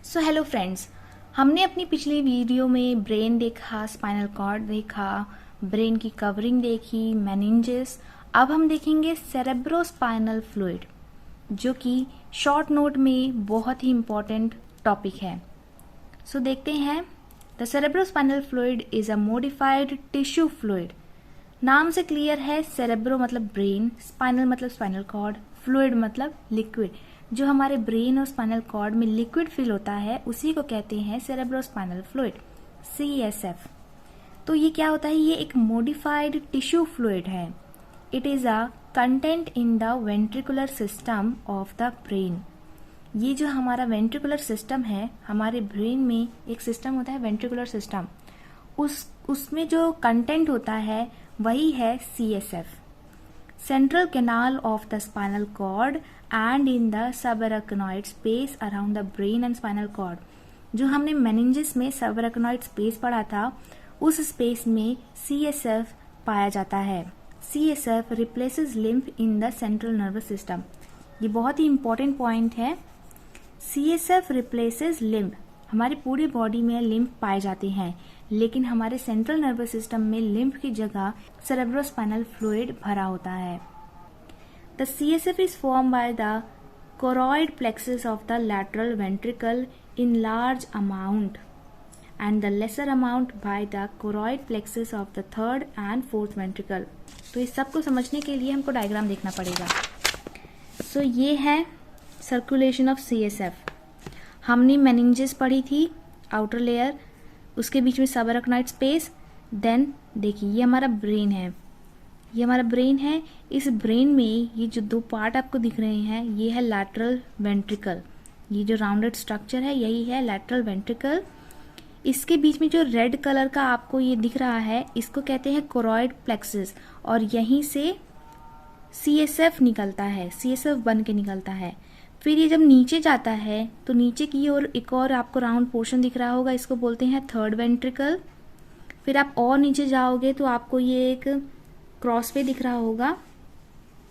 So hello friends, हमने अपनी पिछली वीडियो में ब्रेन देखा, स्पाइनल कॉर्ड देखा, ब्रेन की कवरिंग देखी, मेनिंजेस। अब हम देखेंगे सेरेब्रोस्पाइनल फ्लूइड, जो कि शॉर्ट नोट में बहुत ही इम्पोर्टेंट टॉपिक है। सो देखते हैं। The cerebrospinal fluid is a modified tissue fluid. नाम से क्लियर है, सेरेब्रो मतलब ब्रेन, स्पाइनल मतलब स्पाइनल कॉर्ड, फ्लूइड मतलब लिक्विड। जो हमारे ब्रेन और स्पाइनल कॉर्ड में लिक्विड फिल होता है उसी को कहते हैं सेरेब्रोस्पाइनल फ्लूइड, CSF। तो ये क्या होता है? ये एक मॉडिफाइड टिश्यू फ्लूइड है। It is a content in the ventricular system of the brain. ये जो हमारा वेंट्रिकुलर सिस्टम है, हमारे ब्रेन में एक सिस्टम होता है वेंट्रिकुलर सिस्टम, उसमें जो कंटेंट होता है वही है CSF, central canal of the spinal cord and in the subarachnoid space around the brain and spinal cord. जो हमने मेनिंजेस में subarachnoid स्पेस पढ़ा था, उस स्पेस में CSF पाया जाता है। CSF replaces lymph in the central nervous system. ये बहुत ही इंपॉर्टेंट पॉइंट है। CSF replaces lymph. हमारी पूरी बॉडी में लिम्फ पाए जाते हैं, लेकिन हमारे सेंट्रल नर्वस सिस्टम में लिम्फ की जगह सेरेब्रोस्पाइनल फ्लूइड भरा होता है। The CSF is formed by the choroid plexus of the lateral ventricle in large amount and the lesser amount by the choroid plexus of the third and fourth ventricle। तो इस सब को समझने के लिए हमको डायग्राम देखना पड़ेगा। सो ये है सर्कुलेशन ऑफ CSF। हमने मेनिंजेस पढ़ी थी, आउटर लेयर, उसके बीच में सबअराक्नॉइड स्पेस। देन देखिए, ये हमारा ब्रेन है, ये हमारा ब्रेन है। इस ब्रेन में ये जो दो पार्ट आपको दिख रहे हैं, ये है लैटरल वेंट्रिकल। ये जो राउंडेड स्ट्रक्चर है यही है लैटरल वेंट्रिकल। इसके बीच में जो रेड कलर का आपको ये दिख रहा है, इसको कहते हैं कोरॉइड प्लेक्सस, और यहीं से CSF निकलता है, CSF बन के निकलता है। फिर ये जब नीचे जाता है तो नीचे की ओर एक और आपको राउंड पोर्शन दिख रहा होगा, इसको बोलते हैं थर्ड वेंट्रिकल। फिर आप और नीचे जाओगे तो आपको ये एक क्रॉस वे दिख रहा होगा,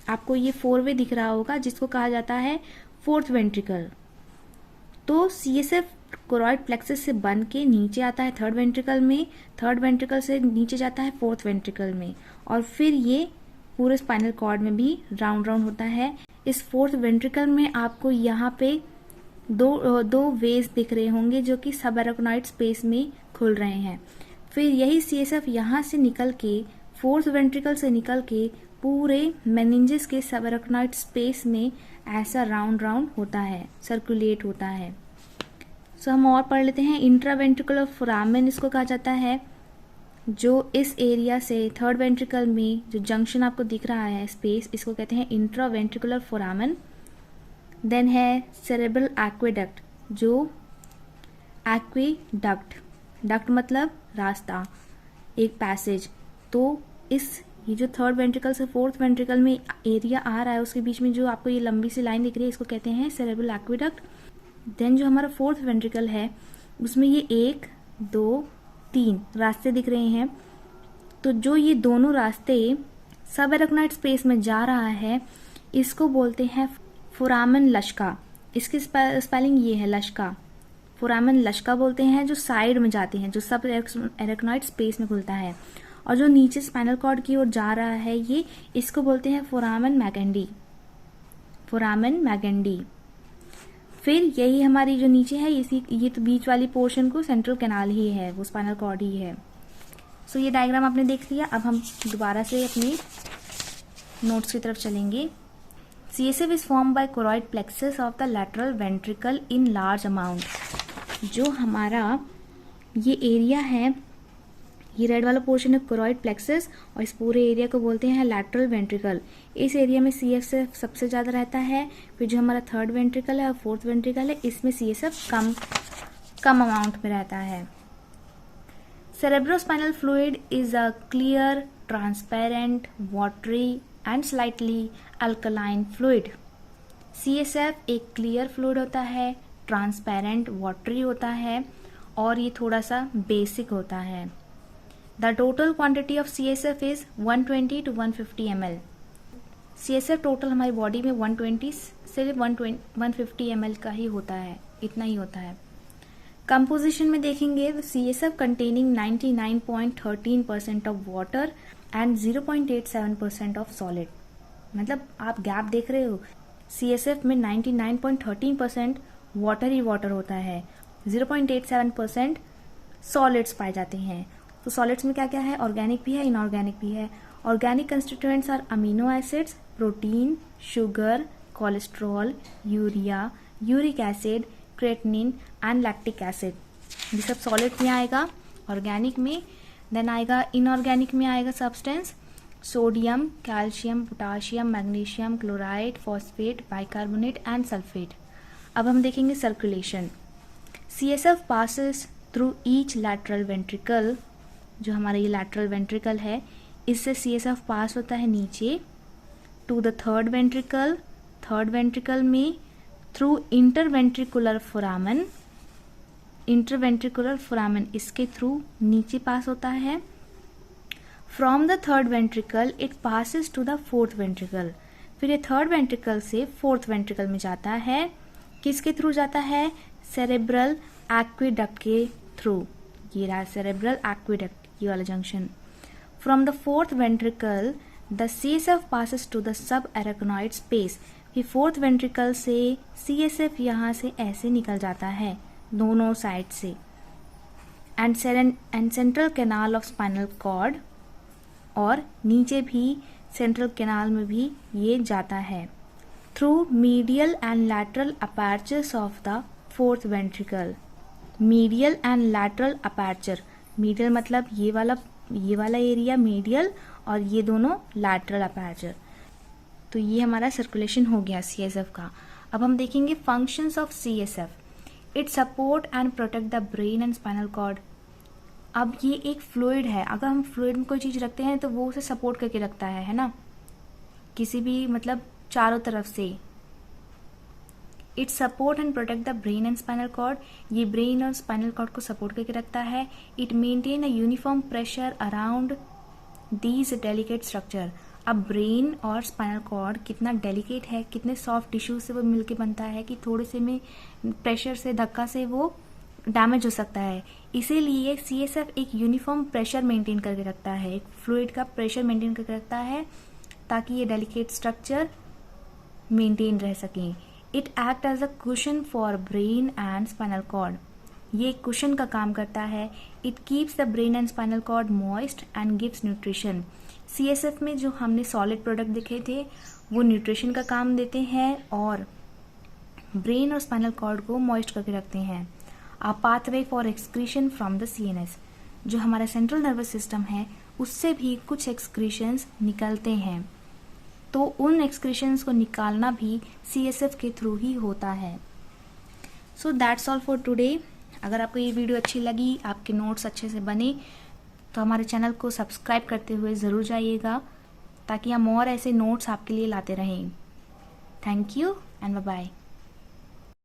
आपको ये 4 वे दिख रहा होगा, जिसको कहा जाता है फोर्थ वेंट्रिकल। तो CSF कोरॉइड प्लेक्सस से बन के नीचे आता है थर्ड वेंट्रिकल में, थर्ड वेंट्रिकल से नीचे जाता है फोर्थ वेंट्रिकल में, और फिर ये पूरे स्पाइनल कॉर्ड में भी राउंड राउंड होता है। इस फोर्थ वेंट्रिकल में आपको यहाँ पे दो वेज दिख रहे होंगे, जो कि सबअराक्नॉइड स्पेस में खुल रहे हैं। फिर यही CSF यहाँ से निकल के, फोर्थ वेंट्रिकल से निकल के पूरे मेनिंजेस के सबअराक्नॉइड स्पेस में ऐसा राउंड राउंड होता है, सर्कुलेट होता है। सो हम और पढ़ लेते हैं। इंट्रावेंट्रिकुलर फोरामेन इसको कहा जाता है, जो इस एरिया से थर्ड वेंट्रिकल में जो जंक्शन आपको दिख रहा है स्पेस, इसको कहते हैं इंट्रावेंट्रिकुलर फोरामेन। देन है सेरेब्रल एक्वेडक्ट, जो एक्वेडक्ट, डक्ट मतलब रास्ता, एक पैसेज। तो ये जो थर्ड वेंट्रिकल से फोर्थ वेंट्रिकल में एरिया आ रहा है, उसके बीच में जो आपको ये लंबी सी लाइन दिख रही है, इसको कहते हैं सेरेब्रल एक्वेडक्ट। देन जो हमारा फोर्थ वेंट्रिकल है, उसमें ये 1, 2, 3 रास्ते दिख रहे हैं। तो जो ये दोनों रास्ते सबअराक्नॉइड स्पेस में जा रहा है, इसको बोलते हैं फोरामेन लश्का। इसकी स्पेलिंग ये है लश्का, फोरामेन लश्का बोलते हैं। जो साइड में जाते हैं, जो सब एराक्नॉइड स्पेस में खुलता है, और जो नीचे स्पाइनल कॉर्ड की ओर जा रहा है, ये इसको बोलते हैं फोरामेन मैगेंडी, फोरामेन मैगेंडी। फिर यही हमारी जो नीचे है, ये तो बीच वाली पोर्शन को सेंट्रल कैनाल ही है, वो स्पाइनल कॉर्ड ही है। सो ये डायग्राम आपने देख लिया। अब हम दोबारा से अपने नोट्स की तरफ चलेंगे। CSF is form by choroid plexus of the lateral ventricle in large amount. जो हमारा ये एरिया है, ये रेड वाला पोर्शन है कोरॉइड प्लेक्सस, और इस पूरे एरिया को बोलते हैं लैटरल वेंट्रिकल। इस एरिया में CSF सबसे ज़्यादा रहता है। फिर जो हमारा थर्ड वेंट्रिकल है और फोर्थ वेंट्रिकल है, इसमें CSF कम अमाउंट में रहता है। Cerebrospinal fluid is a clear, transparent, watery and slightly alkaline fluid. CSF एक क्लियर फ्लूइड होता है, ट्रांसपेरेंट, वाटरी होता है, और ये थोड़ा सा बेसिक होता है। The total quantity of CSF is 120 to 150 ml। CSF total हमारी बॉडी में 120 से 150 ml का ही होता है, इतना ही होता है। कंपोजिशन में देखेंगे तो CSF containing 99.13% of water and 0.87% of solid. मतलब आप गैप देख रहे हो, CSF में 99.13% वाटर ही वाटर होता है, 0.87% सॉलिड्स पाए जाते हैं। तो सॉलिड्स में क्या क्या है, ऑर्गेनिक भी है, इनऑर्गेनिक भी है। Organic constituents are amino acids, protein, sugar, cholesterol, urea, uric acid, creatinine and lactic acid. ये सब सॉलिड में आएगा ऑर्गेनिक में। देन आएगा इनऑर्गेनिक में आएगा substance sodium, calcium, potassium, magnesium, chloride, phosphate, bicarbonate and sulphate. अब हम देखेंगे circulation. CSF passes through each lateral ventricle. जो हमारा ये लैटरल वेंट्रिकल है, इससे CSF पास होता है नीचे to the third ventricle. Third ventricle में through interventricular foramen. Interventricular foramen इसके थ्रू नीचे पास होता है। From the third ventricle it passes to the fourth ventricle. फिर ये थर्ड वेंट्रिकल से फोर्थ वेंट्रिकल में जाता है। किसके थ्रू जाता है, सेरेब्रल एक्विडक्ट के थ्रू। ये रहा सेरेब्रल एक्विडक्ट, ये वाला junction. From the fourth ventricle the CSF passes to the subarachnoid space. फिर फोर्थ वेंट्रिकल से CSF यहाँ से ऐसे निकल जाता है दोनों साइड से। And central canal of spinal cord, और नीचे भी सेंट्रल कैनाल में भी ये जाता है through medial and lateral apertures of the fourth ventricle. Medial and lateral aperture, medial मतलब ये वाला एरिया मीडियल, और ये दोनों लैटरल अपर्चर। तो ये हमारा सर्कुलेशन हो गया CSF का। अब हम देखेंगे functions of CSF। It support and protect the brain and spinal cord. अब ये एक फ्लूइड है, अगर हम फ्लूइड में कोई चीज़ रखते हैं तो वो उसे सपोर्ट करके रखता है ना, किसी भी मतलब चारों तरफ से। It support and protect the brain and spinal cord. ये ब्रेन और स्पाइनल कॉर्ड को सपोर्ट करके रखता है। It maintain a uniform pressure around these delicate structure. अब ब्रेन और स्पाइनल कॉर्ड कितना डेलिकेट है, कितने सॉफ्ट टिश्यू से वो मिलके बनता है कि थोड़े से में प्रेशर से, धक्का से वो डैमेज हो सकता है। इसीलिए CSF एक यूनिफॉर्म प्रेशर मेंटेन करके रखता है, एक फ्लूइड का प्रेशर मेंटेन करके रखता है ताकि ये डेलिकेट स्ट्रक्चर मेंटेन रह सके। It act as a cushion for brain and spinal cord. ये कुशन का काम करता है। It keeps the brain and spinal cord moist and gives nutrition. CSF में जो हमने सॉलिड प्रोडक्ट देखे थे वो न्यूट्रिशन का काम देते हैं और ब्रेन और स्पाइनल कॉर्ड को मॉइस्ट करके रखते हैं। A pathway for excretion from the CNS। जो हमारा सेंट्रल नर्वस सिस्टम है उससे भी कुछ एक्सक्रीशंस निकलते हैं, तो उन एक्सक्रीशंस को निकालना भी CSF के थ्रू ही होता है। So that's all for today. अगर आपको ये वीडियो अच्छी लगी, आपके नोट्स अच्छे से बने, तो हमारे चैनल को सब्सक्राइब करते हुए ज़रूर जाइएगा ताकि हम और ऐसे नोट्स आपके लिए लाते रहें। Thank you and bye bye.